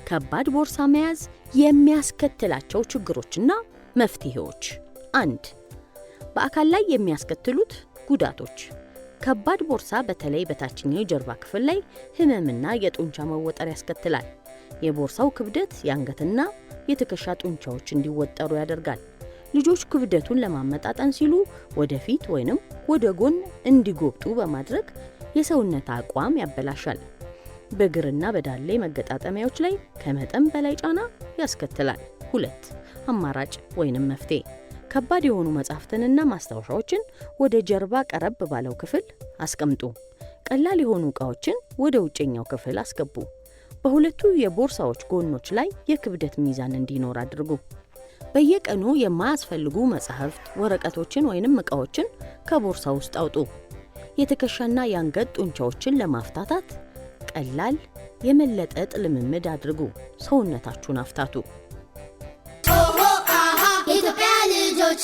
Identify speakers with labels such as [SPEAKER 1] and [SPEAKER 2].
[SPEAKER 1] ከባድ ቦርሳ መያዝ የሚያስከትላቸው ችግሮችና መፍትሄዎች። 1. በአካል ላይ የሚያስከትሉት ጉዳቶች። ከባድ ቦርሳ በተለይ በታችኛው የጀርባ ክፍል ላይ ህመምና የጡንቻ መወጠር ያስከትላል። የቦርሳው ክብደት የአንገትና የትከሻ ጡንቻዎች እንዲወጠሩ ያደርጋል። ልጆች ክብደቱን ለማመጣጠን ሲሉ ወደፊት ወይንም ወደ ጎን እንዲጎብጡ በማድረግ የሰውነት አቋም ያበላሻል። በእግርና በዳሌ መገጣጠሚያዎች ላይ ከመጠን በላይ ጫና ያስከትላል። 2. አማራጭ ወይንም መፍትሄ። ከባድ የሆኑ መጻሕፍትንና ማስታወሻዎችን ወደ ጀርባ ቀረብ ባለው ክፍል አስቀምጡ። ቀላል የሆኑ ዕቃዎችን ወደ ውጭኛው ክፍል አስገቡ። በሁለቱ የቦርሳዎች ጎኖች ላይ የክብደት ሚዛን እንዲኖር አድርጉ። በየቀኑ የማያስፈልጉ መጻሕፍት፣ ወረቀቶችን ወይንም ዕቃዎችን ከቦርሳ ውስጥ አውጡ። የትከሻና የአንገት ጡንቻዎችን ለማፍታታት ቀላል የመለጠጥ ልምምድ አድርጉ። ሰውነታችሁን አፍታቱ።
[SPEAKER 2] የኢትዮጵያ ልጆች